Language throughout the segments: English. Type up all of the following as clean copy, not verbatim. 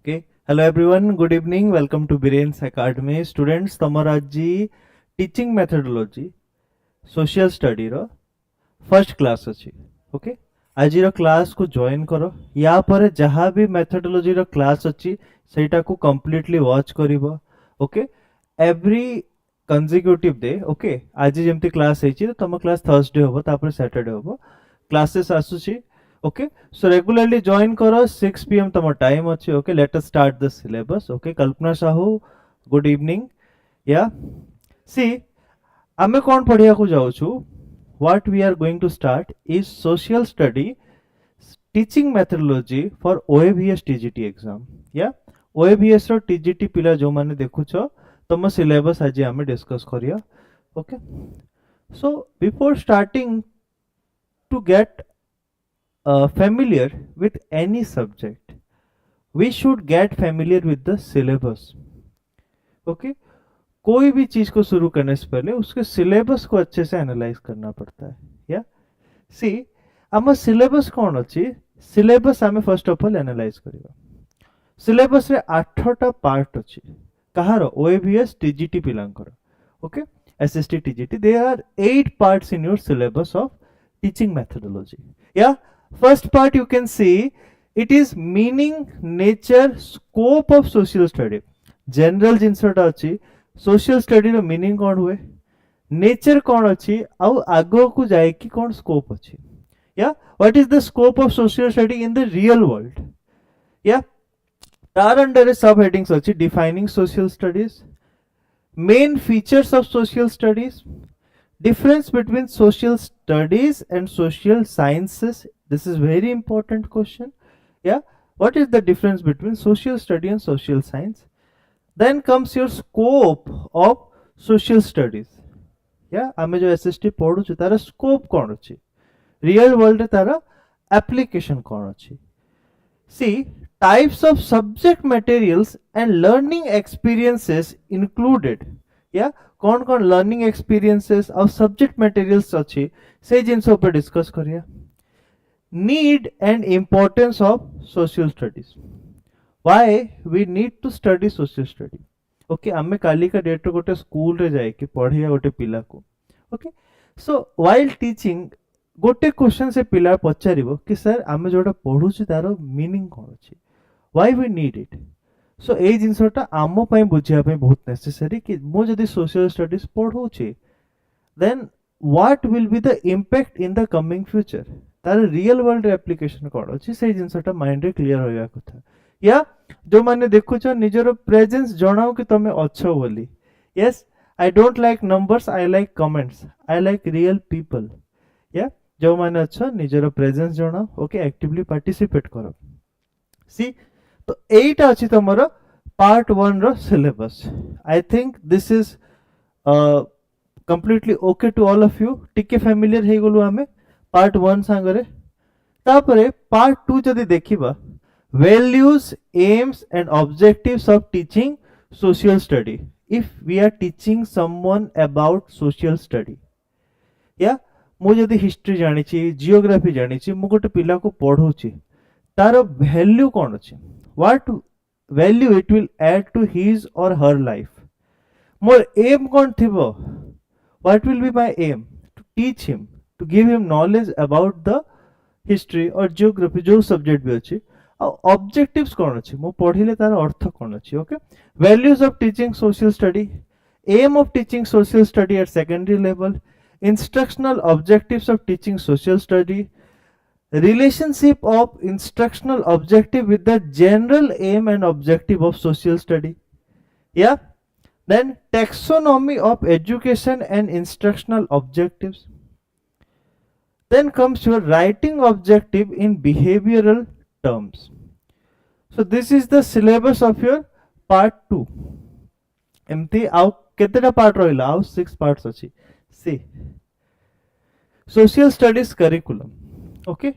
Okay. Hello everyone. Good evening. Welcome to BIREN'S Academy. Students, तमर आज teaching methodology social study रो first class अच्छी. Okay. आज रो class को join करो. यहाँ पर जहाँ भी methodology रो class अच्छी, सेटा को completely watch करिबो. Okay. Every consecutive day. Okay. आज जेमती class है तो तम class Thursday होबो, तापर Saturday होबो. Classes आसुची. Okay, so regularly join karo 6 p.m. तमो time अच्छी. Okay, let us start the syllabus. Okay, Kalpana Sahu, good evening. Yeah, see, आमे कौन पढ़िया को जाऊ छु. What we are going to start is social study teaching methodology for OAVS TGT exam. Yeah, OAVS row TGT पिला जो माने देखु छो, तमो syllabus आज आमे discuss करिया. Okay, so before starting to get familiar with any subject, we should get familiar with the syllabus. Okay, कोई भी चीज को शुरू करने से पहले उसके सिलेबस को अच्छे से एनालाइज करना पड़ता है. या सी आम सिलेबस कौन अच्छी, सिलेबस आम फर्स्ट ऑफ ऑल एनालाइज करिबा. सिलेबस रे 8टा पार्ट अच्छी. कहार ओएवीएस टीजीटी पिलांकर. Okay, SST TGT, there are 8 parts in your syllabus of teaching methodology. या first part you can see it is meaning, nature, scope of social study. general जिनसटा अछि, social study रो meaning कोन हुए, nature कोन अछि, आउ आगो को जाय कि कोन scope अछि. Yeah, what is the scope of social study in the real world. Yeah, तार under sub headings अछि, defining social studies, main features of social studies, difference between social studies and social sciences. This is very important question. Yeah, what is the difference between social study and social science? Then comes your scope of social studies. Yeah, आमे जो SST पढ़ु छु तारा scope कोन अछि, real world रे तारा application कोन अछि. See, types of subject materials and learning experiences included. Yeah, कौन कौन learning experiences और subject materials अच्छी से जिनसों पर discuss करिया. Need and importance of social studies. Why we need to study social study. Okay, आमे काली का डेट रे गोटे स्कूल रे जाए कि पढ़िया गोटे पिला को. Okay, so while teaching गोटे क्वेश्चन से पिला पचारिबो कि सर आमे जोटा पढु छि तारो मीनिंग कोन अछि, why we need it. सो ए जिनसटा आमो पई बुझिया पई बहुत नेसेसरी कि मो जदी सोशल स्टडीज पढु छि, then what will be the impact in the coming future. तार रियल वर्ल्ड एप्लीकेशन कोन अछि से जिनसटा माइंड रे क्लियर होया कथा. या जो माने देखु छ निजरो प्रेजेंस जणाओ कि तमे अच्छो बोली. Yes, I don't like numbers, I like comments, I like real people. या जो माने अच्छो निजरो प्रेजेंस जणाओ. ओके, एक्टिवली पार्टिसिपेट करो. सी, तो एटा अछि तमरो पार्ट 1 रो सिलेबस. I think this is completely okay to all of you. टिके familiar हे गलु हमें पार्ट 1 सांगरे. तापरे पार्ट 2 जदी देखिबा, values, aims and objectives of teaching social study. If we are teaching someone about social study, या मु जदी हिस्ट्री जानि छि, जियोग्राफी जानि छि, मु गोटे पिला को पढौ छि, तारो वैल्यू कोन अछि, what value it will add to his or her life. More aim कोन थिबो, what will be my aim, to teach him, to give him knowledge about the history or geography जो सब्जेक्ट भी अछि. Objectives कोन अछि, मु पढिले तार अर्थ कोन अछि. Okay, values of teaching social study, aim of teaching social study at secondary level, instructional objectives of teaching social study, relationship of instructional objective with the general aim and objective of social study. Yeah, then taxonomy of education and instructional objectives. Then comes your writing objective in behavioral terms. So this is the syllabus of your part 2. एमती आउ केतेटा part रहिला, आउ 6 parts अछि. सी, social studies curriculum. Okay,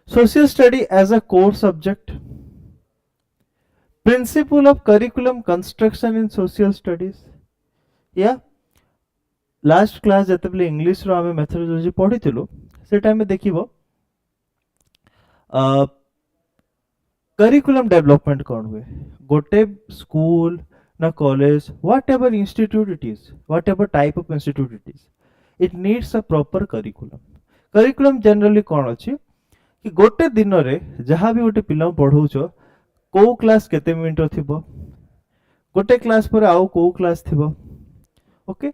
social study as a core subject, principle of curriculum construction in social studies. या last class जतबले English रो हमें methodology पढिथिलु, से time में देखिबो curriculum development कौन हुए गोटे स्कूल ना college what ever institute it is what ever type of institute it is it needs a proper curriculum curriculum generally कौन अच्छी कि गोटे दिन रे जहाँ भी गोटे पिला पढ़ाउछ को क्लास केते मिनिट थिबो गोटे क्लास पर आउ को क्लास थिबो ओके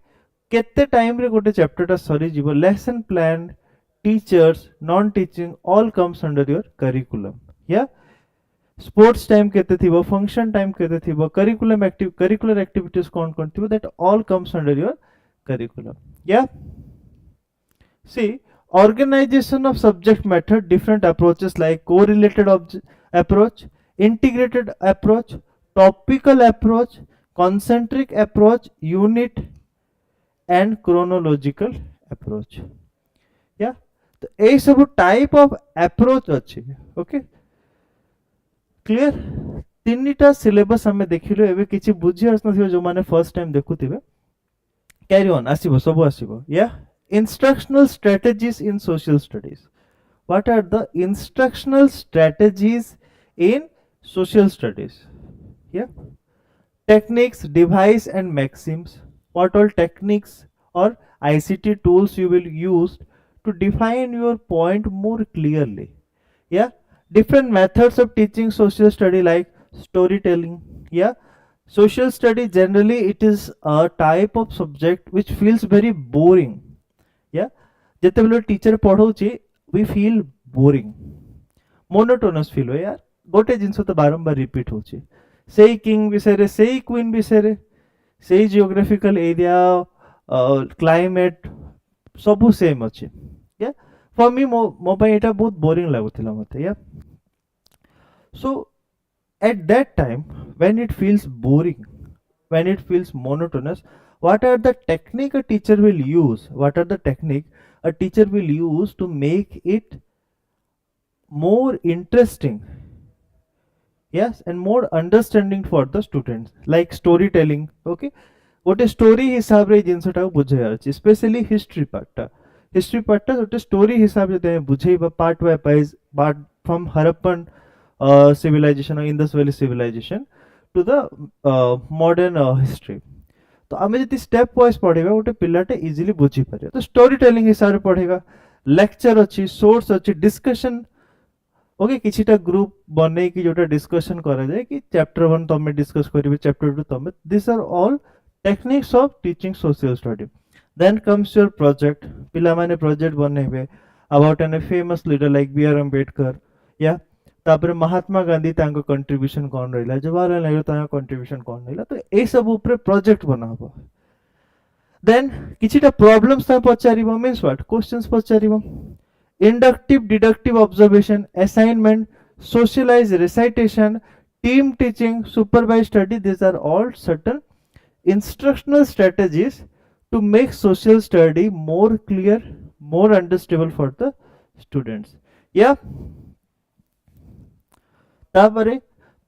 केते टाइम रे गोटे चैप्टर टा सरी जीवो lesson plan teachers non teaching all comes under your curriculum या स्पोर्ट्स टाइम केते थिबो फंक्शन टाइम केते थिबो करिकुलर एक्टिविटीज कौन कौन थिबो that all comes under your curriculum या सी organization of subject matter different approaches like correlated approach integrated approach topical approach concentric approach unit and chronological approach या तो ए सब टाइप ऑफ अप्रोच अच्छी ओके क्लियर तीनटा सिलेबस हमें देखिलो एबे किछि बुझी आसनथिबो जो माने फर्स्ट टाइम देखुथिबे कैरी ऑन आसीबो सब आसीबो या instructional strategies in social studies what are the instructional strategies in social studies yeah techniques device and maxims what all techniques or ICT tools you will use to define your point more clearly yeah different methods of teaching social study like storytelling yeah social study generally it is a type of subject which feels very boring या जते बेले teacher पढ़ाउची we feel boring monotonous feel हो यार गोटे जिंस तो बारंबार repeat होची सेई किंग विषय रे सेई क्वीन विषय रे सेई जियोग्राफिकल एरिया क्लाइमेट सब सेम अछि या फॉर मी मो पय एटा बहुत बोरिंग लागुथिला मते या सो at that time when it feels boring when it feels monotonous what are the technique a teacher will use what are the technique a teacher will use to make it more interesting yes and more understanding for the students like storytelling okay गोटे story हिसाब रे जिनसटा बुझाइबार अछि specially history part गोटे story हिसाब रे बुझाइबा part by part from Harappan civilization or Indus Valley civilization to the modern history तो आमे जति स्टेप वाइज पढेबा गोटे पिलाटे इजीली बुझी पारे तो स्टोरी टेलिंग हिसाब रे पढेगा लेक्चर अछि सोर्स अछि डिस्कशन ओके किछिटा ग्रुप बनै कि जोटा डिस्कशन करा जाय कि चैप्टर 1 तमे डिस्कस करिवे चैप्टर 2 तमे this are all techniques of teaching social study then comes your project पिला माने प्रोजेक्ट बनेबे about an famous leader like B R Ambedkar या तापर महात्मा गांधी तांको कंट्रीब्यूशन कौन रहिला जवाहरलाल नेहरू तांको कंट्रीब्यूशन कौन रहिला तो ए सब ऊपर प्रोजेक्ट बनाबो देन किछिटा प्रॉब्लम्स ता पचारिबो मींस व्हाट क्वेश्चंस पचारिबो inductive deductive observation assignment socialise recitation team teaching supervise study these are all certain instructional strategies to make social study more clear more understandable for the students yeah तापरे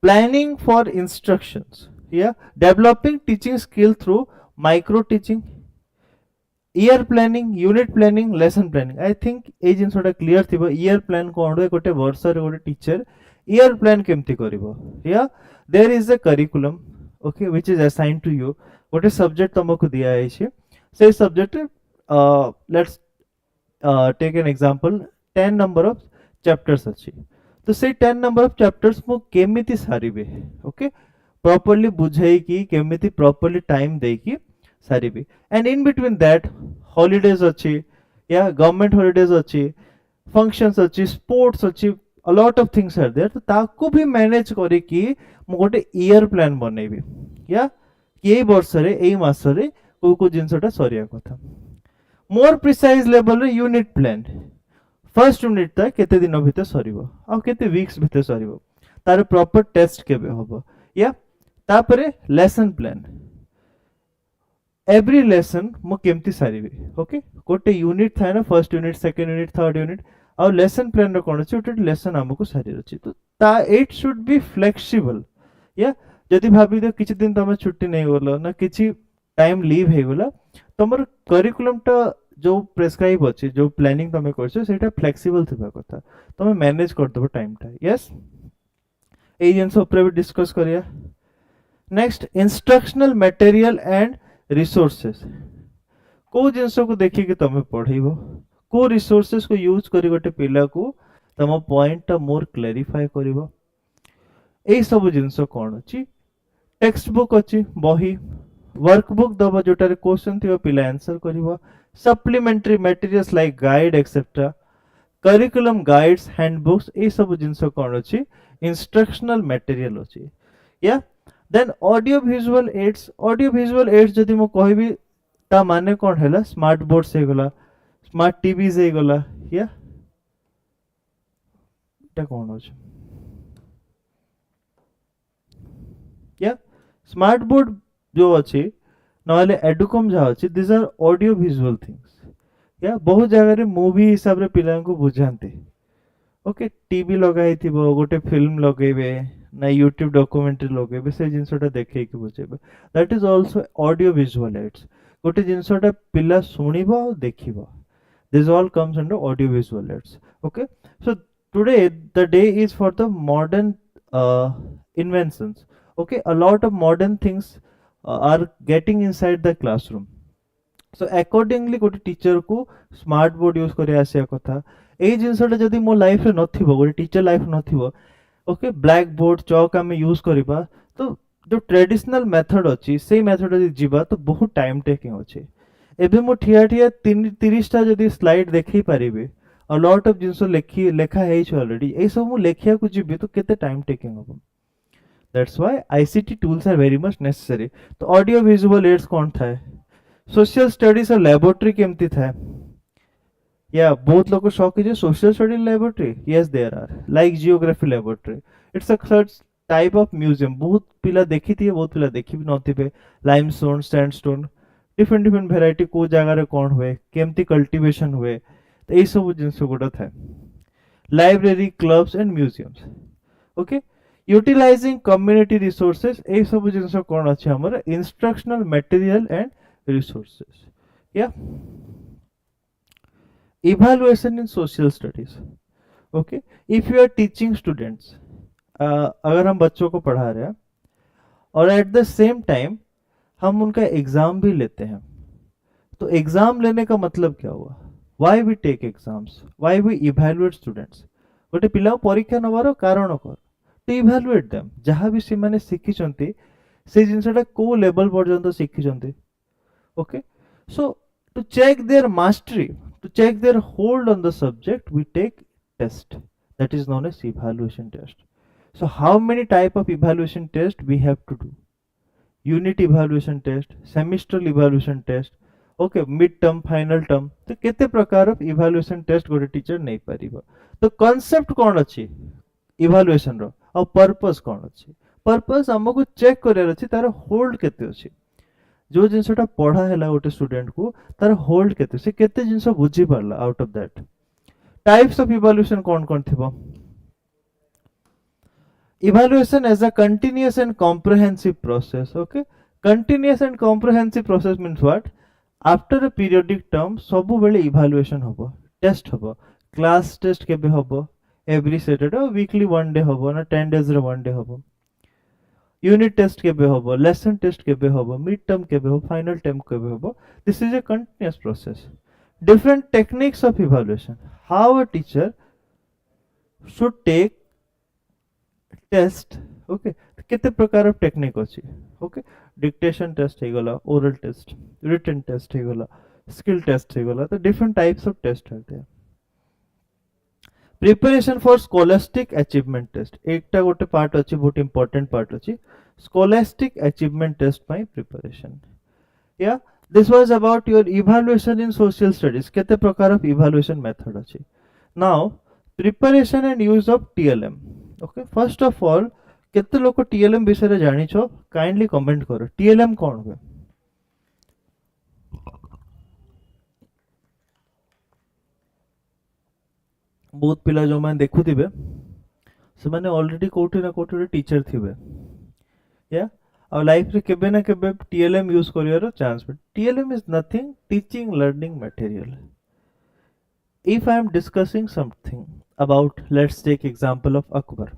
planning for instructions या developing teaching skill through micro teaching year planning unit planning lesson planning I think ए जिनसटा clear थिबो year plan कोन रे गोटे वर्ष रे गोटे टीचर ईयर प्लान केमती करिवो या there is a curriculum okay which is assigned to you गोटे सब्जेक्ट तमको दिया है छे से subject let's take an example 10 number of chapters अछि तो से 10 नंबर ऑफ चैप्टर्स मु केमिति सारिबे ओके प्रॉपर्ली बुझाई कि केमिति प्रॉपर्ली टाइम दे कि सारिबे and in between that holidays अछि या गवर्नमेंट हॉलिडेज अछि फंक्शंस अछि स्पोर्ट्स अछि a lot of things are there तो ताकू भी मैनेज करे कि मु गोटे ईयर प्लान बनेबी या ये वर्ष रे एई मास रे को जिंसटा सरिया कथा मोर प्रिसाइज लेवल रे यूनिट प्लान फर्स्ट यूनिट तक केते दिन भीतर सरीबो आ केते वीक्स भीतर सरीबो तार प्रॉपर टेस्ट केबे होबो या तापरे लेसन प्लान एवरी लेसन मो केमती सारीबी ओके गोटे यूनिट थाय ना first unit second unit third unit आ लेसन प्लान रो कोन छै ओटे लेसन हमको सारी रछि तो ता इट शुड बी फ्लेक्सिबल या जदि भाबी दे किछि दिन तमे छुट्टी नै होलो ना किछि टाइम लीव हे गेला तमर करिकुलम टा जो प्रेस्क्राइब अछि जो प्लानिंग तमे करछो सेटा फ्लेक्सिबल थिबा कथा तमे मैनेज कर दबो टाइम टा यस एई जिंस ऊपर भी डिस्कस करिया. Next instructional material and resources. को जिंस को देखि कि तमे पढैबो, को रिसोर्सेस को यूज करी गोटे पिला को तम पॉइंट टा मोर क्लेरिफाई करिवो. एई सब जिंस कोन अछि, टेक्स्ट बुक अछि बही, वर्कबुक दबो जोटारे क्वेश्चन थिबो पिला आंसर करिवो, supplementary materials like guide etcetera, curriculum guides, handbooks, ए सब जिंस कोन अछि इंस्ट्रक्शनल मटेरियल अछि. या देन ऑडियो विजुअल एड्स जदि मो कहबी ता माने कोन हैला, स्मार्ट बोर्ड्स हे गला, स्मार्ट टीवीज हे गला. या ता कोन अछि, या स्मार्ट बोर्ड जो अछि नहले एडुकम जा अछि, this are audio visual things. या बहुत जगह रे मूवी हिसाब रे पिला को बुझांते. ओके, टीवी लगाई थिबो, गोटे फिल्म लगेबे ना यूट्यूब डॉक्यूमेंट्री लगेबे, से जिंसटा देखै कि बुझेबे. That is also audio visual aids. गोटे जिंसटा पिला सुनिबो और देखिबो, this all comes under audio visual aids. Okay, so today the day is for the modern inventions. Okay, a lot of modern things are getting inside the classroom. So accordingly गोटे teacher को smart board use करे आसिया कथा. एई जिंसटा जदी मो life रे नथिबो, गोटे teacher life नथिबो, ओके, ब्लैक बोर्ड चौक आम यूज करबा, तो जो ट्रेडिशनल मेथड अछि से मेथड जदी जीवा तो बहुत टाइम टेकिंग अछि. एबे मो ठिया ठिया 30 टा जदी स्लाइड देखि पारिबे, अ लॉट ऑफ जिंस लेखा है ऑलरेडी, ए सब मु लेखिया को जीबे तो केते टाइम टेकिंग हो. That's why ICT tools are very much necessary. तो ऑडियो विजुअल एड्स कोन थाए, सोशल स्टडीज और लैबोरेटरी केमती थाए. या बहुत लोग को शौक है social study laboratory. Yes there are, like geography laboratory, it's a search type of museum. बहुत पिला देखी थी, बहुत पिला देखी भी नथिबे. Limestone, sandstone, different different variety को जगह रे कोन हुए, केमती कल्टीवेशन हुए, तो ए सब जिंस गुडा थाए. Library, clubs and museums. Okay, utilising community resources, ए सब जिंस कोन अछि हमर इंस्ट्रक्शनल मटेरियल एंड रिसोर्सेस. या evaluation in social studies. Okay, if you are teaching students, अगर हम बच्चों को पढ़ा रहे हैं और एट द सेम टाइम हम उनका एग्जाम भी लेते हैं, तो एग्जाम लेने का मतलब क्या हुआ, why we take exams, why we evaluate students. गोटे पिला परीक्षा नबार कारण कर टू इवैल्यूएट देम, जहां भी से माने शिखिचंती से जिंसटा को लेवल पर्यंत शिखिचंती. Okay, so to check their mastery, to check their hold on the subject, we take test that is known as evaluation test. So how many type of evaluation test we have to do? Unit evaluation test, semestral evaluation test, okay, mid term, final term. तो केते प्रकार of evaluation test गोटे teacher नहीं Paribas. तो concept कोन अछि evaluation रो और purpose कोन अछि. purpose हमको चेक करियर अछि तार होल्ड केते अछि, जो जिनसटा पढ़ा हैला गोटे स्टूडेंट को तार होल्ड केते, से केते जिंस बुझी परला out of that. Types of evaluation कोन कोन थिबो. Evaluation as a continuous and comprehensive process. Okay, continuous and comprehensive process means what, after a periodic term सब बेले इवैल्यूएशन होबो, टेस्ट होबो. क्लास टेस्ट केबे होबो, every Saturday, weekly one day होबो ना 10 डेज रे वन डे होबो. यूनिट टेस्ट केबे होबो, लेसन टेस्ट केबे होबो, मिड टर्म केबे हो, फाइनल टर्म केबे होबो. This is a continuous process. Different techniques of evaluation, how a teacher should take test. Okay, केते प्रकार ऑफ टेक्निक अछि. ओके, डिक्टेशन टेस्ट हे गला, ओरल टेस्ट, रिटन टेस्ट हे गला, स्किल टेस्ट हे गला. तो डिफरेंट टाइप्स ऑफ टेस्ट आते हैं. Preparation for scholastic achievement test, एकटा गोटे पार्ट अछि, बहुत इंपोर्टेंट पार्ट अछि, स्कोलास्टिक अचीवमेंट टेस्ट पाई प्रिपरेशन. या this was about your evaluation in social studies. केते प्रकार ऑफ इवैल्यूएशन मेथड अछि. Now preparation and use of TLM. Okay, first of all केते लोक टीएलएम विषय रे जानि छ, काइंडली कमेंट करो. टीएलएम कोन हुए. बहुत पिला जो मैंने देखु थिबे से माने ऑलरेडी कोठी ना कोठी टीचर थिबे. या और लाइफ रे केबे ना केबे टीएलएम यूज करियर chance. But TLM is nothing teaching learning material. If I am discussing something about, let's take example of Akbar.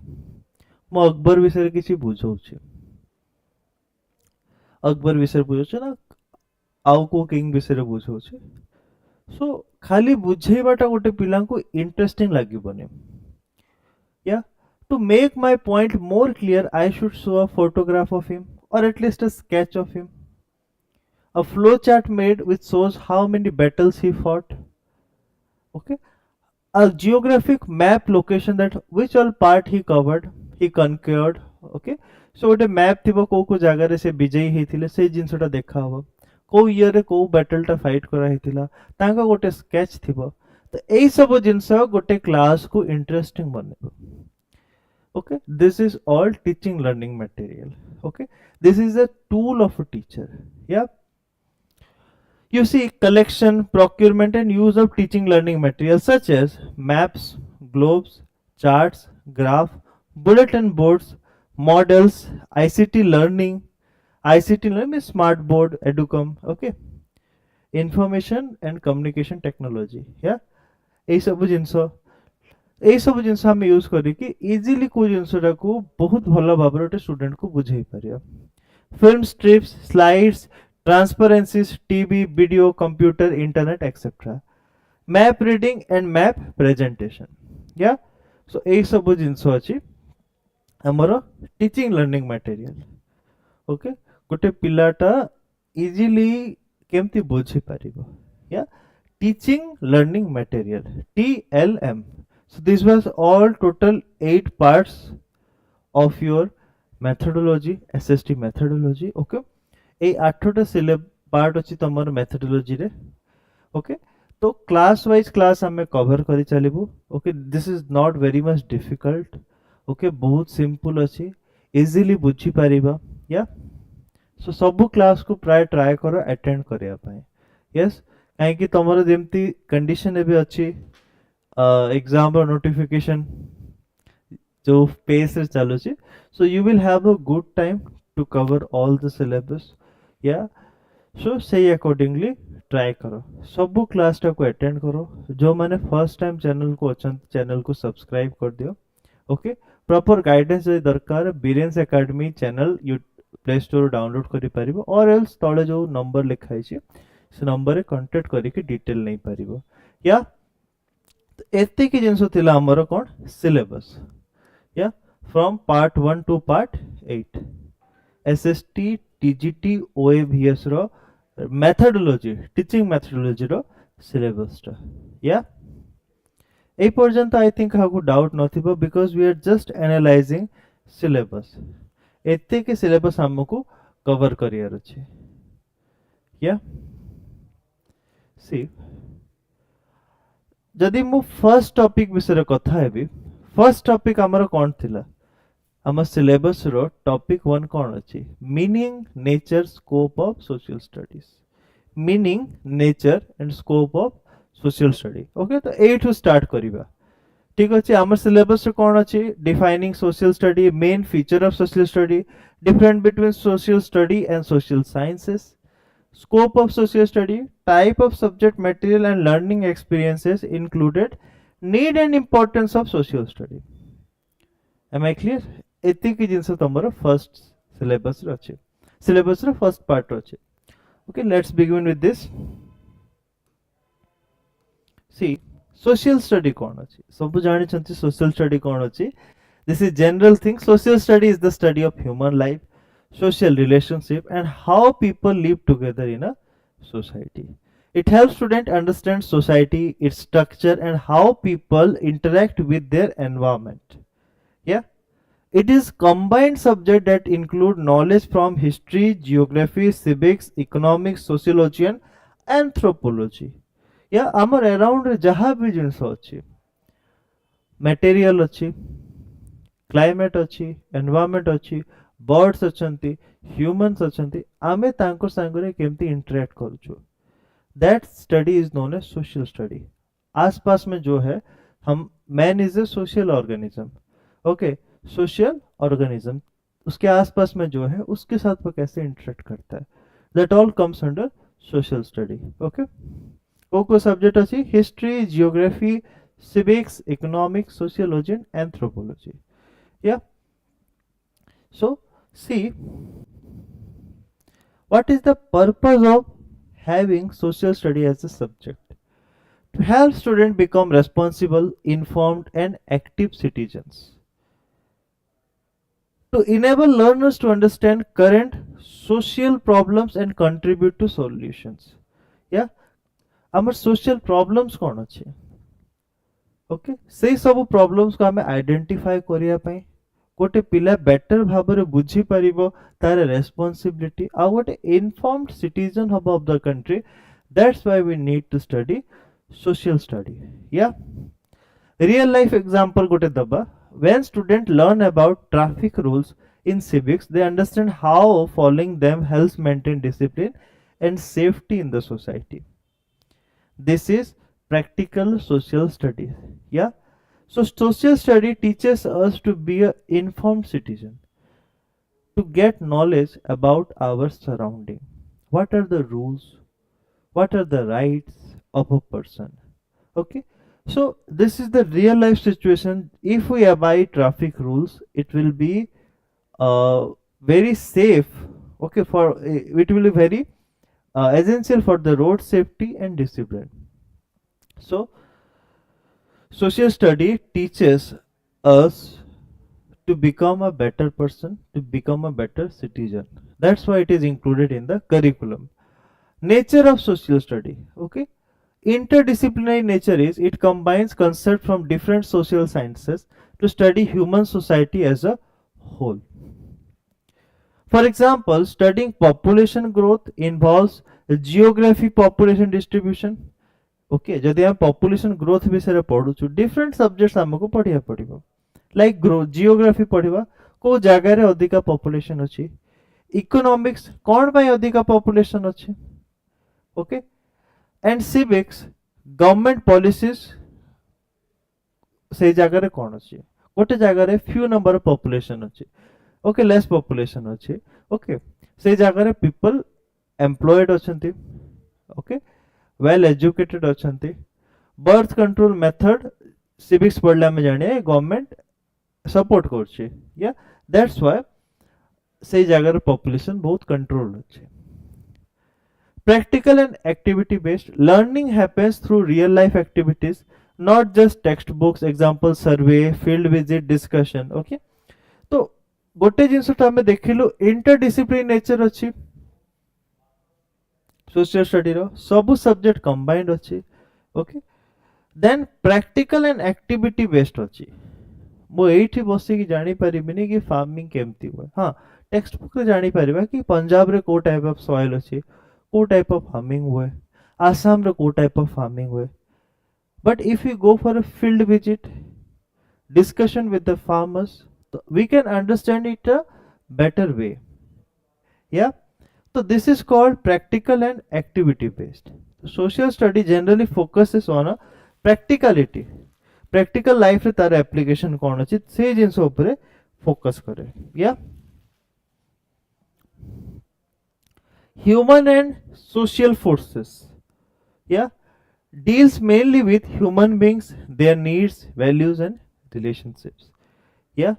मु अकबर विषय किसी बुझाऊँ अकबर विषय बुझाऊँ ना आउ को किंग विषय बुझाऊँ सो खाली बुझेबाटा गोटे पिला को इंटरेस्टिंग लागिबनी या to make my point more clear I should show a photograph of him or at least a sketch of him, a flow chart made which shows how many battles he fought, okay, a geographic map location that which all part he covered, he conquered, okay, so गोटे map थिबो को को जगह रे से विजयी हेथिले से जिंसटा देखा हबो को ईयर रे को बैटल टा फाइट करा हेथिला तांका गोटे स्केच थिबो तो एई सब जिंस गोटे क्लास को interesting बनेबो okay, this is all teaching learning material, okay, this is a tool of a teacher, yeah. You see collection, procurement and use of teaching learning materials such as maps, globes, charts, graph, bulletin boards, models, ICT learning means smart board, educom, okay, information and communication technology, yeah, এই सब जिंस এই सब जिनस हम use करिकी easily को जिनसटा को बहुत भल भाव गोटे स्टूडेंट को बुझे पारिया film strips slides transparencies TV video computer internet etcetera map reading and map presentation या सो ए सब जिनस अछि हमर टीचिंग लर्निंग मटेरियल ओके गोटे पिलाटा इजीली केमती बुझी पारिबो या teaching learning material TLM. So this was all total 8 parts of your methodology, SST methodology, okay. A 8टा celeb part अछि तमर methodology रे, okay. तो क्लास वाइज क्लास हमें कवर करी चलिबो, okay. This is not very much difficult, okay. बहुत simple अछि, easily बुझी Paribas, या सो सब क्लास को प्राय ट्राई करो अटेंड करिया पाए, यस काहे कि तमर जेमती कंडीशन एबे अछि एग्जाम नोटिफिकेशन जो पेस रे चालू छी so you will have a good time to cover all the syllabus या सो से अकॉर्डिंगली ट्राई करो सब क्लास टा को अटेंड करो जो माने फर्स्ट टाइम चैनल को अछन चैनल को सब्सक्राइब कर दियो ओके प्रॉपर गाइडेंस जे दरकार Biren's academy channel you play store download करि परिबो और एल्स तळे जो नंबर लिखाई छी से नंबर रे कांटेक्ट करि के डिटेल नै परिबो या एते की जिनसो थिला हमर कोन सिलेबस या from part 1 to part 8 SST TGT OAVS रो मेथोडोलॉजी टीचिंग मेथोडोलॉजी रो सिलेबस टा या ए पर्यंत आई थिंक हाउ डाउट नथिबो because we are just analysing syllabus एते के सिलेबस हमको कवर करियर अछि या सी जदि मु फर्स्ट टॉपिक विषय कथा हेबी फर्स्ट टॉपिक हमर कोन थिला हमर सिलेबस रो टॉपिक 1 कोन अछि meaning nature scope of social studies meaning nature and scope of social study okay तो ए टू स्टार्ट करिबा ठीक अछि हमर सिलेबस रो कोन अछि defining social study main feature of social study different between social study and social sciences scope of social study, type of subject material and learning experiences included, need and importance of social study. Am I clear? एतिकी जिंस तमरो first syllabus रो अछि syllabus रो first part रो अछि okay let's begin with this see social study कोन अछि सब जानि छथि सोशल स्टडी कोन अछि this is general thing social study is the study of human life social relationship and how people live together in a society. It helps students understand society, its structure and how people interact with their environment. Yeah. It is combined subject that include knowledge from history, geography, civics, economics, sociology and anthropology. Yeah, amar around jaha bhi jinso achi. Material achi, climate achi, environment achi, birds अछंती humans अछंती आमे तांको संगरे केमती interact करूछु that study is known as social study आसपास में जो है हम man is a social organism okay social organism उसके आसपास में जो है उसके साथ वो कैसे इंटरेक्ट करता है that all comes under social study okay को सब्जेक्ट अछि history geography civics economics sociology and anthropology या So see, what is the purpose of having social study as a subject? To help students become responsible, informed, and active citizens. To enable learners to understand current social problems and contribute to solutions. Yeah, our social problems कौन अच्छे? Okay से सब problems को हमें identify करिया पई गोटे पिला बेटर भाबरे बुझी परिबो तार रेस्पॉन्सिबिलिटी आ गोटे इन्फॉर्म्ड सिटीजन हब of the country that's why we need to study social study या रियल लाइफ एग्जांपल गोटे दबा when students learn about traffic rules in civics they understand how following them helps maintain discipline and safety in the society. This is practical social studies. Yeah. So social study teaches us to be an informed citizen, to get knowledge about our surrounding. What are the rules? What are the rights of a person? Okay. So this is the real life situation. If we abide traffic rules, it will be very safe. Okay, for it will be very essential for the road safety and discipline. So, social study teaches us to become a better person, to become a better citizen. That's why it is included in the curriculum. Nature of social study. Okay. Interdisciplinary nature is it combines concepts from different social sciences to study human society as a whole. For example, studying population growth involves geography population distribution. Okay जदि हम population growth विषय पढ़ुछु different subjects हमको पढ़िया पड़िबो like grow geography पढ़िबा को जगह रे अधिका population अछि इकोनॉमिक्स कोन पय अधिका पॉपुलेशन अछि okay and civics government policies से जगह रे कोन अछि गोटे जगह रे फ्यू नंबर ऑफ पॉपुलेशन अछि ओके लेस पॉपुलेशन अछि ओके से जगह रे पीपल एम्प्लॉयड अछंती ओके वेल एजुकेटेड अछंती बर्थ कंट्रोल मेथड सिविक्स पढ़ला में जानिए गवर्नमेंट सपोर्ट करछे या दैट्स व्हाई से जगह पॉपुलेशन बहुत कंट्रोल अछि practical and activity based learning happens through real life activities not just textbooks example survey field visit discussion okay तो गोटे जिनसटा हमें देखिलु इंटरडिसिप्लिन नेचर अछि सोशल स्टडी रो सब सब्जेक्ट कंबाइंड अछि okay then practical and activity based अछि मो एठी बसी की जानी परिबिनी कि फार्मिंग केमती हुए हां टेक्स्ट बुक रे जानी परिबा कि पंजाब रे को टाइप ऑफ सॉइल अछि को टाइप ऑफ फार्मिंग हुए आसाम रे को टाइप ऑफ फार्मिंग हुए but if you go for a field visit discussion with the farmers we can understand it a better way yeah so this is called practical and activity based social study generally focuses on a practicality practical life रे तार application कोन अछि से जिंस ऊपर focus करे yeah human and social forces yeah deals mainly with human beings their needs values and relationships yeah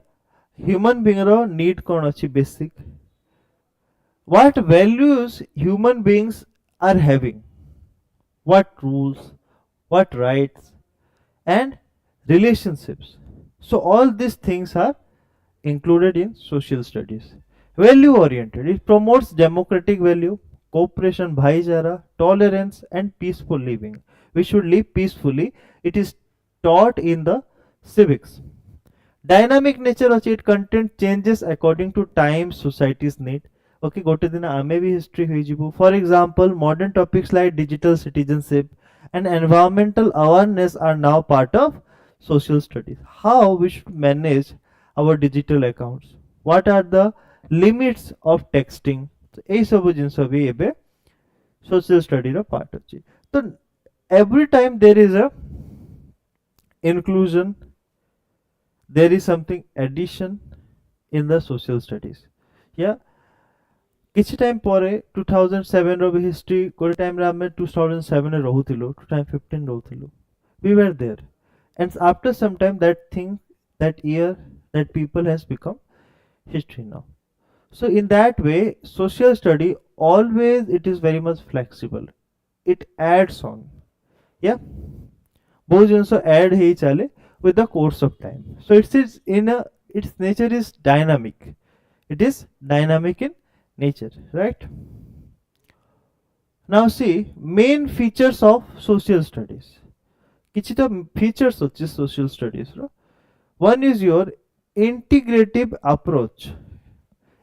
human being row need कोन अछि basic what values human beings are having what rules what rights and relationships so all these things are included in social studies value oriented it promotes democratic value cooperation bhaijara tolerance and peaceful living we should live peacefully it is taught in the civics dynamic nature of it content changes according to time society's need okay गोटे दिन आमे भी history होई जिवो for example modern topics like digital citizenship and environmental awareness are now part of social studies how we should manage our digital accounts what are the limits of texting ए सब जिंस भी एबे social study रो part अछि तो every time there is a inclusion there is something addition in the social studies yeah किछि time परे 2007 रो भी history कोइ time रे हमें 2007 रे रहुतिलो 2015 रहुतिलो we were there and after some time that thing that year that people has become history now. So in that way, social study always it is very much flexible. It adds on. Yeah, both also add hey chale with the course of time. So it is in a its nature is dynamic. It is dynamic in nature, right? Now see main features of social studies. किछिटा features ଅଛି social studies ର. One is your integrative approach.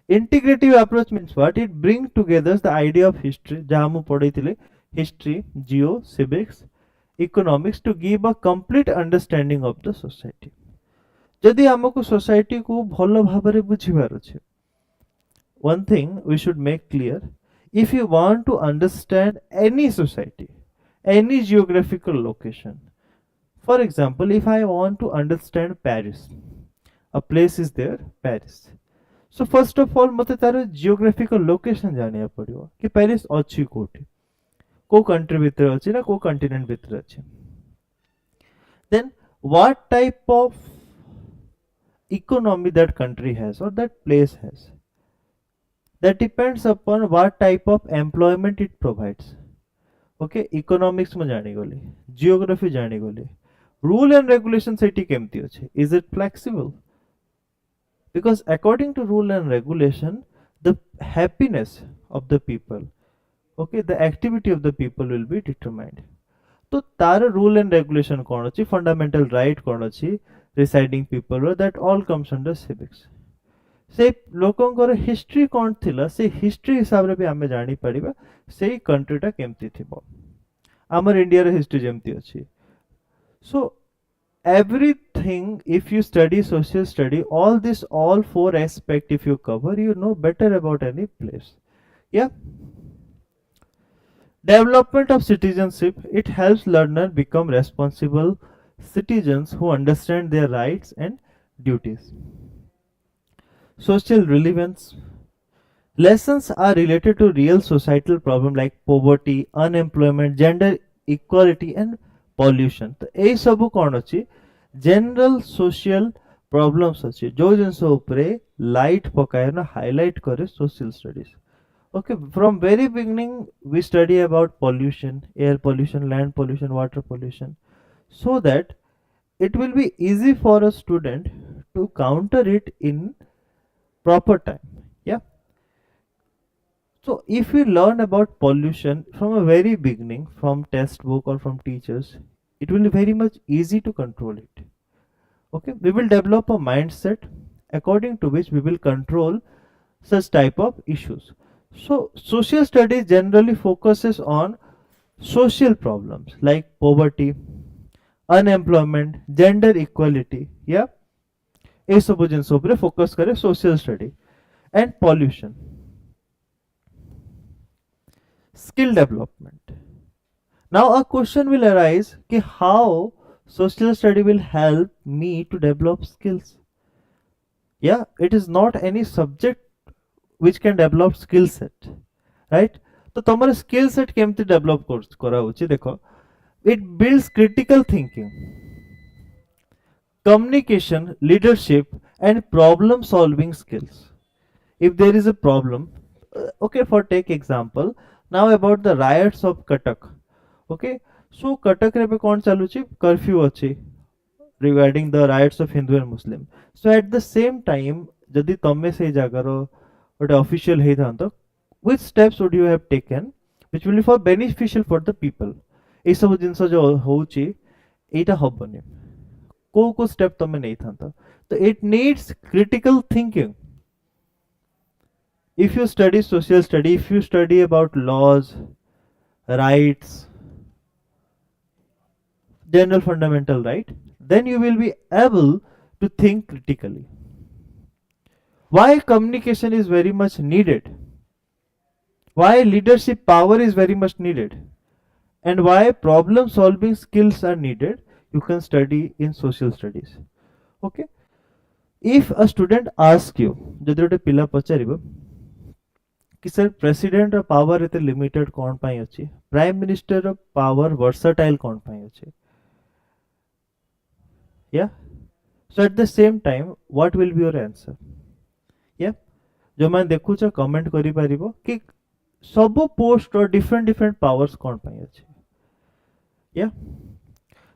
Integrative approach means what? It brings together the idea of history, जहाँ ମୁଁ पढ़ेइथिले history, geo, civics, economics to give a complete understanding of the society. जदि हमको society को भल भाबरे बुझिबार अछि, one thing we should make clear, if you want to understand any society, any geographical location, for example, if I want to understand Paris, a place is there, Paris. So first of all मते तार geographical location जानिया पड़ियो कि Paris अछि कोठी, को country भितर अछि ना को continent भितर अछि. Then what type of economy that country has or that place has, that depends upon what type of employment it provides. Okay, economics में जानी गली, geography जानी गली, rule and regulation सेठी केमती अछि, is it flexible? Because according to rule and regulation, the happiness of the people, okay, the activity of the people will be determined. तो तार rule and regulation कौन अछि, fundamental right कौन अछि, residing people, that all comes under civics. से लोकंकर history कौन थिला, से हिस्ट्री हिसाब रे भी आमे जानी पड़िबा से कंट्री टा केमती थिबो. आमर इंडिया रे हिस्ट्री जेमती अछि. So everything, if you study social study, all four aspect if you cover, you know better about any place. Yeah. Development of citizenship, it helps learner become responsible citizens who understand their rights and duties. Social relevance, lessons are related to real societal problems like poverty, unemployment, gender equality and pollution. तो ए सबु कौन अछि, general social problems अछि जो जिनस ऊपरे light पकाए ना highlight करे social studies. Okay, from very beginning we study about pollution, air pollution, land pollution, water pollution, so that it will be easy for a student to counter it in proper time. Yeah. So if we learn about pollution from a very beginning, from textbook or from teachers, it will be very much easy to control it. Okay, we will develop a mindset according to which we will control such type of issues. So social studies generally focuses on social problems like poverty, unemployment, gender equality. Yeah, ये सब जिनस ऊपर focus करे social study. And pollution, skill development. Now a question will arise कि how social study will help me to develop skills. Yeah, it is not any subject which can develop skill set, right? तो तमर skill set केमती develop करा होची देखो, it builds critical thinking, communication, leadership and problem solving skills. If there is a problem, okay, for take example now about the riots of Katak. Okay, so Katak रे पे कौन चालू छी, curfew अछि regarding the riots of Hindu and Muslim. So at the same time जदि तमे से जगार गोटे ऑफिशियल हे थांतो, which steps would you have taken which will be for beneficial for the people? ए सब जिंस जो होउची एटा हबनी, को स्टेप तमे नै थांतो. तो it needs critical thinking. If you study social study, if you study about laws, rights, general fundamental right, then you will be able to think critically. Why communication is very much needed, why leadership power is very much needed, and why problem solving skills are needed, you can study in social studies. Okay, if a student asks you, जदि गोटे पिला पचारिबो कि sir president रो power एते limited कोन पाई अछि, prime minister रो power versatile कोन पाई अछि. Yeah, so at the same time what will be your answer? जो मैं देखुछ comment करि परिबो कि सब पोस्ट और डिफरेंट डिफरेंट पावर्स कोन पई अछि या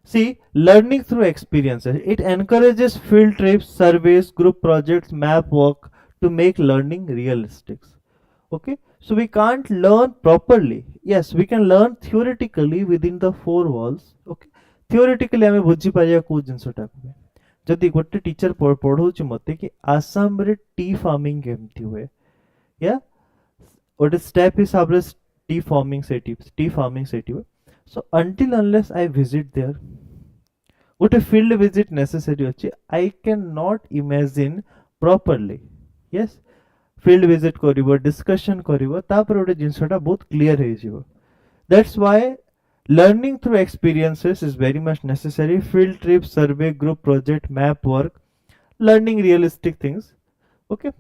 See, learning through experiences. It encourages field trips, surveys, group projects, map work to make learning realistic. Okay, so we can't learn properly. Yes, we can learn theoretically within the four walls. Okay, theoretically ଆମେ ବୁଝି ପାରିବା କୋଉ ଜିନିଷଟାକୁ ଯଦି ଗୋଟେ teacher ପଢଉଛି ମତେ କି ଆସାମରେ ଟି ଫାର୍ମିଂ କେମିତି ହୁଏ या ଗୋଟେ step ହିସାବରେ ଟି ଫାର୍ମିଂ ସେଠି ହୁଏ so until unless I visit there ଗୋଟେ field visit necessary ଅଛି I cannot imagine properly yes field visit କରିବ discussion କରିବ ତାପରେ ଗୋଟେ ଜିନିଷଟା ବହୁତ clear ହେଇଯିବ that's why learning through experiences is very much necessary field trip survey group project map work learning realistic things okay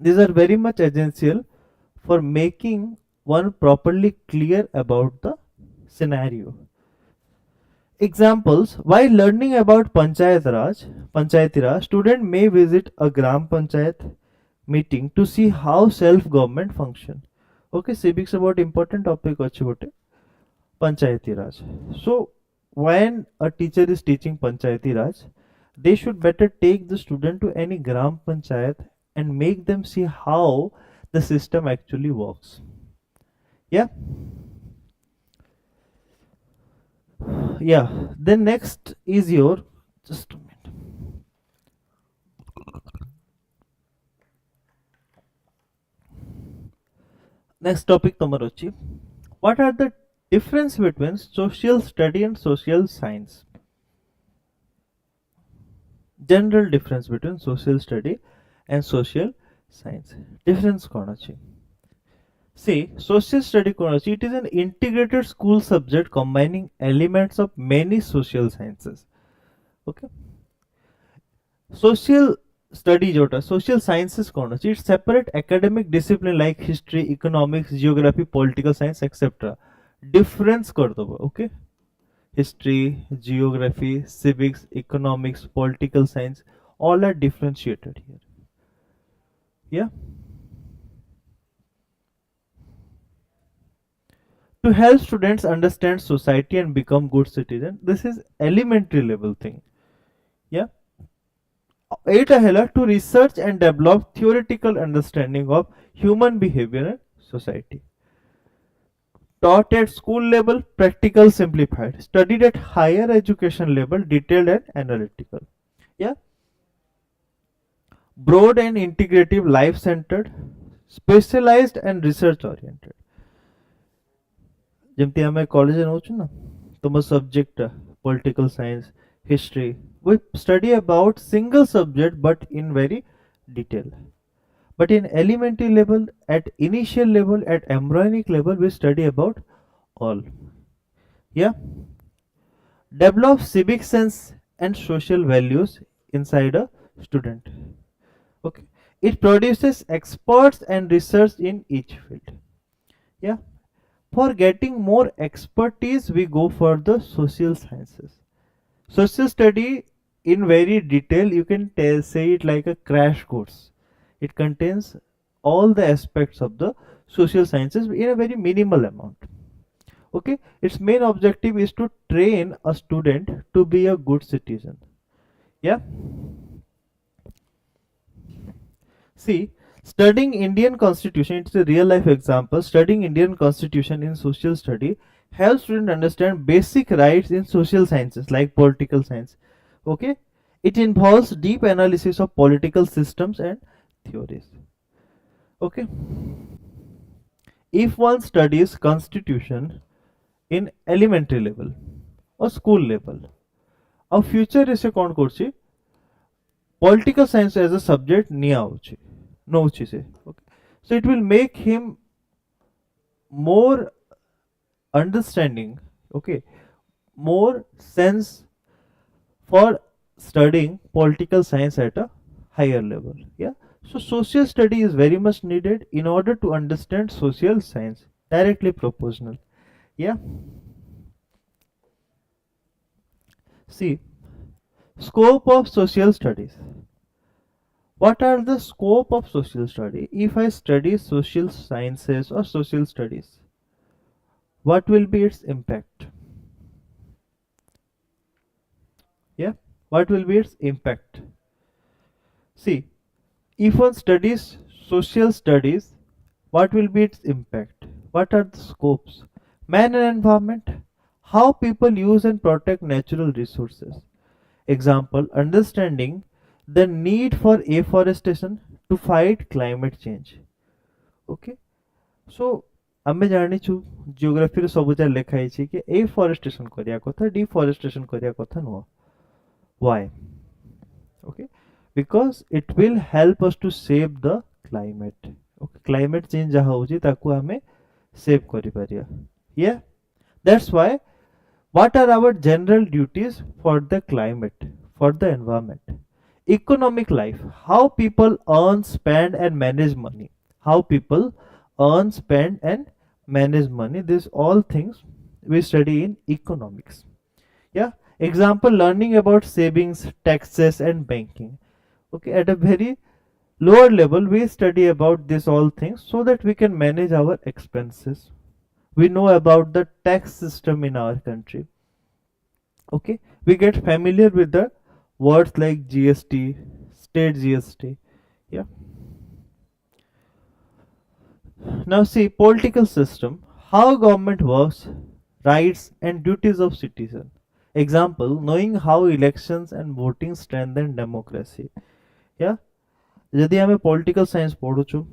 these are very much essential for making one properly clear about the scenario examples while learning about panchayati raj student may visit a gram panchayat meeting to see how self government function okay civics about important topic achi gote panchayati raj so when a teacher is teaching panchayati raj they should better take the student to any gram panchayat and make them see how the system actually works yeah yeah then next is your just a minute next topic tomorrow chi what are the difference between social study and social science general difference between social study and social science difference kon achi see social study kon achi it is an integrated school subject combining elements of many social sciences okay social study jota social sciences kon achi it's separate academic discipline like history economics geography political science etc difference kar dobo okay history geography civics economics political science all are differentiated here yeah to help students understand society and become good citizen this is elementary level thing yeah it helps to research and develop theoretical understanding of human behavior and society taught at school level practical simplified studied at higher education level detailed and analytical yeah broad and integrative life centered specialized and research oriented ଯେମିତି ଆମେ କଲେଜରେ ନଉଛୁ ନା ତୁମ subject political science history we study about single subject but in very detail but in elementary level at initial level at embryonic level we study about all yeah develop civic sense and social values inside a student okay it produces experts and research in each field yeah for getting more expertise we go for the social sciences social study in very detail you can say it like a crash course it contains all the aspects of the social sciences in a very minimal amount okay its main objective is to train a student to be a good citizen yeah see studying Indian constitution it's a real life example studying Indian constitution in social study helps students understand basic rights in social sciences like political science okay it involves deep analysis of political systems and theories okay if one studies constitution in elementary level or school level a future is a कौन करछि political science as a subject निया होछि नौछि से okay so it will make him more understanding okay more sense for studying political science at a higher level yeah so social study is very much needed in order to understand social science directly proportional yeah see scope of social studies What are the scope of social study? If I study social sciences or social studies, what will be its impact? Yeah, what will be its impact? See, if one studies social studies, what will be its impact? What are the scopes? Man and environment, how people use and protect natural resources. Example, understanding the need for afforestation to fight climate change. Okay, so ଆମେ ଜାଣିଛୁ ଜିଓଗ୍ରାଫିରେ ସବୁ ଯାହା ଲେଖା ହେଇଛି କି ଏଫରେଷ୍ଟେସନ କରିବା କଥା, ଡିଫରେଷ୍ଟେସନ କରିବା କଥା ନୁହଁ. Why? Okay, because it will help us to save the climate. Okay, climate change ଯାହା ହଉଛି ତାକୁ ଆମେ save କରିପାରିବା. Yeah, that's why what are our general duties for the climate, for the environment? Economic life, how people earn, spend and manage money. How people earn, spend and manage money. These all things we study in economics. Yeah, example, learning about savings, taxes and banking. Okay, at a very lower level we study about this all things so that we can manage our expenses. We know about the tax system in our country. Okay, we get familiar with the words like GST, state GST. Yeah, now see, political system, how government works, rights and duties of citizen. Example, knowing how elections and voting strengthen democracy. Yeah, यदि हमें political science पढ़ुଛୁ,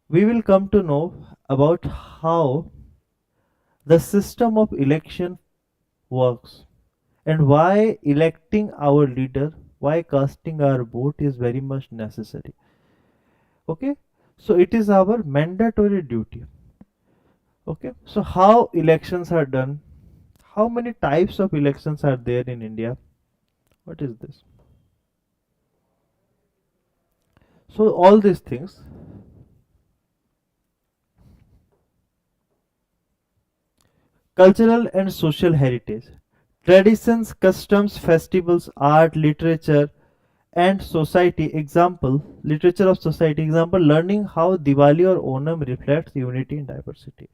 we will come to know about how the system of election works and why electing our leader, why casting our vote is very much necessary. Okay, so it is our mandatory duty. Okay, so how elections are done, how many types of elections are there in India, what is this? So all these things, cultural and social heritage, traditions, customs, festivals, art, literature and society. Example, literature of society. Example, learning how Diwali or Onam reflects unity and diversity.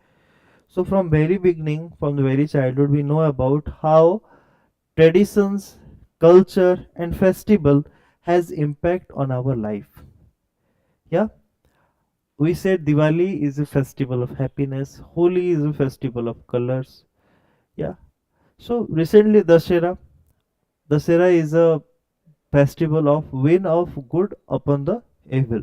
So from very beginning, from the very childhood, we know about how traditions, culture and festival has impact on our life. Yeah, we said Diwali is a festival of happiness, Holi is a festival of colors. Yeah, so recently Dashera is a festival of win of good upon the evil.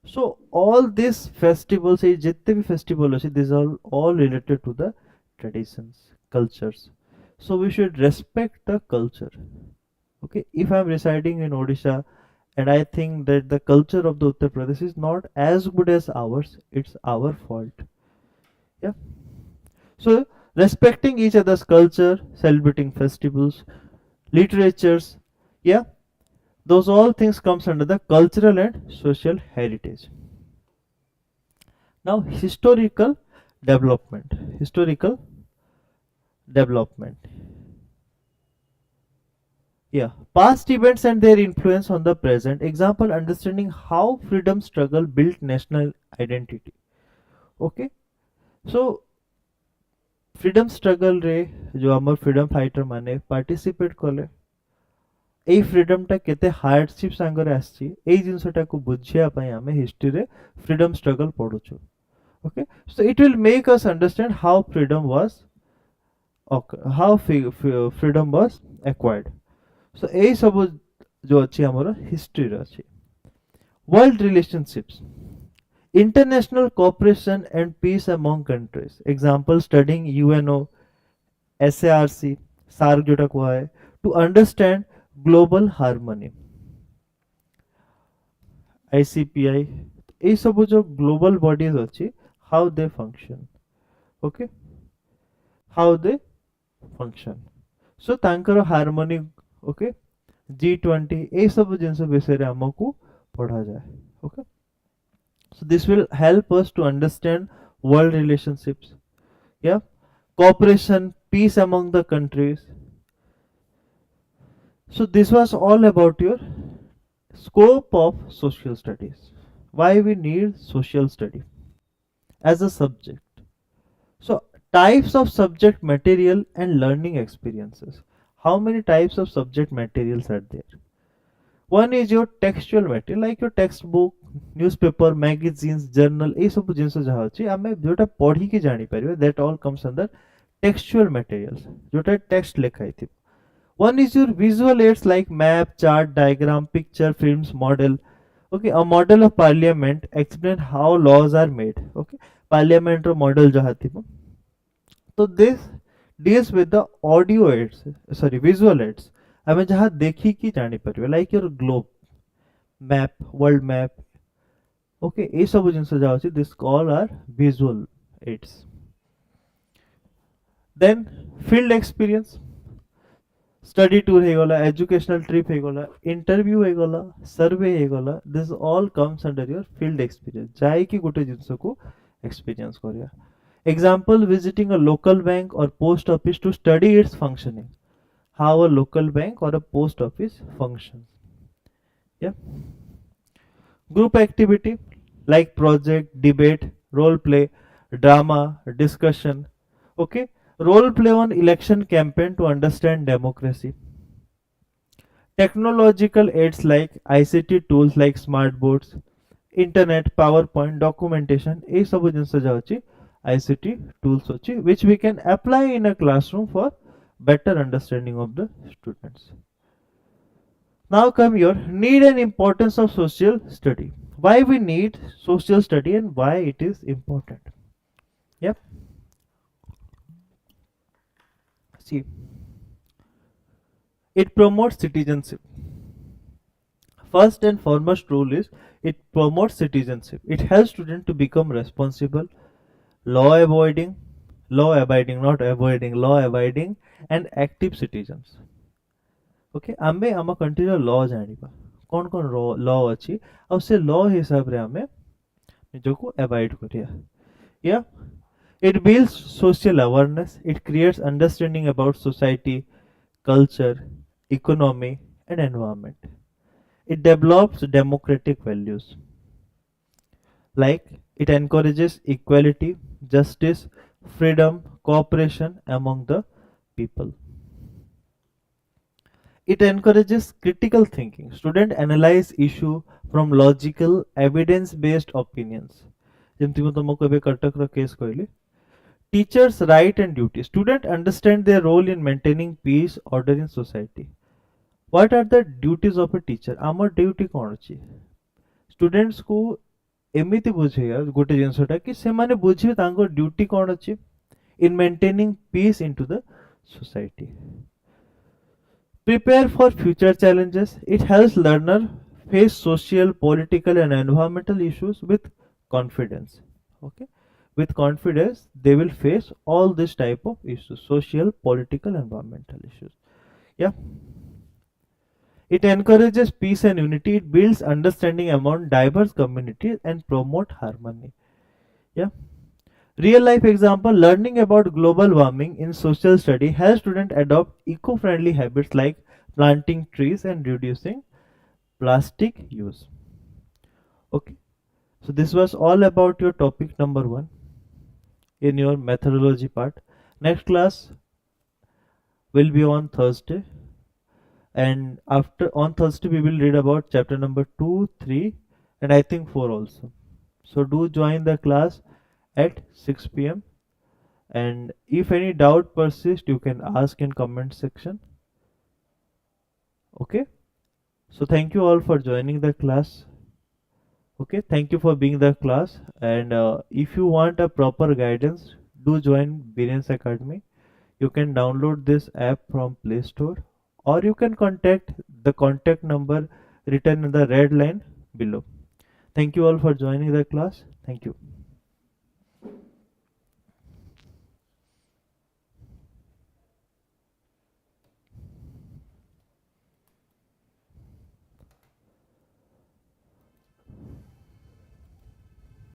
So all these festivals, ये जितने भी festival है, these are all related to the traditions, cultures. So we should respect the culture. Okay, if I'm residing in Odisha and I think that the culture of the Uttar Pradesh is not as good as ours, it's our fault. Yeah. So respecting each other's culture, celebrating festivals, literatures, yeah, those all things comes under the cultural and social heritage. Now historical development. Yeah, past events and their influence on the present. Example, understanding how freedom struggle built national identity. Okay, so freedom struggle रे जो हमर freedom fighter माने participate कले এই freedomটা केते hardship ସାଙ୍ଗରେ ଆସିଛି ଏଇ ଜିନିଷଟାକୁ ବୁଝିବା ପାଇଁ ଆମେ historyରେ freedom struggle ପଢୁଛୁ. Okay, so it will make us understand how freedom was freedom was acquired. So ଏଇ ସବୁ जो ଅଛି ଆମର history ରେ ଅଛି. World relationships, international cooperation and peace among countries. Example, studying UNO, SARC, SARC जोटा कुहा है, to understand global harmony. ICPI, এই ସବୁ जो global bodies ଅଛି, how they function. Okay, how they function. So ତାଙ୍କର harmony, okay, G20 এই ସବୁ ଜିନିଷ ବିଷୟରେ ଆମକୁ ପଢା ଯାଏ. Okay, so this will help us to understand world relationships. Yeah, cooperation, peace among the countries. So this was all about your Scope of social studies. Why we need social study as a subject. So types of subject material and learning experiences. How many types of subject materials are there? One is your textual material like your textbook, newspaper, magazines, journal, ये सब जिनस जहाँ अच्छी आमे जोटा पढ़ी की जानी परिवे that all comes under textual materials जोटा text लिखा ही थी. One is your visual aids like map, chart, diagram, picture, films, model. Okay, a model of parliament explain how laws are made. Okay, parliament row model जहाँ थी वो. तो this deals with the audio aids, sorry visual aids. हमें जहाँ देखी की जानी परिवे like your globe, map, world map. Okay, ये सब जिनस जहाँ अच्छी this all are visual aids. Then field experience. Study tour ହେଇଗଲା एजुकेशनल ट्रिप ହେଇଗଲା इंटरव्यू ହେଇଗଲା सर्वे ହେଇଗଲା this all comes under your field experience जाय कि गोटे जिंस को एक्सपीरियंस करिया example visiting a local bank or post office to study its functioning how a local bank or a post office function या group activity like project debate role play drama discussion okay role play on election campaign to understand democracy technological aids like ICT tools like smart boards internet powerpoint documentation ये सब जिनस जाउची ICT tools होची which we can apply in a classroom for better understanding of the students. Now come your need and importance of social study. Why we need social study and why it is important. Yep. See, it promotes citizenship. First and foremost rule is it promotes citizenship. It helps students to become responsible, law avoiding, not avoiding, law abiding and active citizens. Okay, आमे आम country law जानिबा कौन कौन law अच्छी और से law हिसाब रे आमे निजको अवॉइड करिया या it builds social awareness, it creates understanding about society, culture, economy, and environment. It develops democratic values like it encourages equality, justice, freedom, cooperation among the people. It encourages critical thinking. Students analyze issue from logical, evidence-based opinions. ଯେମିତି ମୁଁ ତମକୁ ଏବେ କଟକର case କହିଲି teachers right and duty student understand their role in maintaining peace order in society. What are the duties of a teacher? आमर duty कौन अछि students को एमिति बुझेया गोटे जिंसटा कि से माने बुझिबे तांको ड्यूटी कौन अछि in maintaining peace into the society. Prepare for future challenges. It helps learner face social, political and environmental issues with confidence. Okay, with confidence they will face all this type of issues, social, political, environmental issues. Yeah, it encourages peace and unity. It builds understanding among diverse communities and promote harmony. Yeah, real life example, learning about global warming in social study helps students adopt eco-friendly habits like planting trees and reducing plastic use. Okay, so this was all about your topic number 1 in your methodology part. Next class will be on Thursday, and after on Thursday we will read about chapter number 2, 3 and I think 4 also. So do join the class at 6 p.m. and if any doubt persists you can ask in comment section. Okay, so thank you all for joining the class. Okay, thank you for being the class, and if you want a proper guidance do join BIREN'S Academy. You can download this app from Play Store or you can contact the contact number written in the red line below. Thank you all for joining the class. Thank you.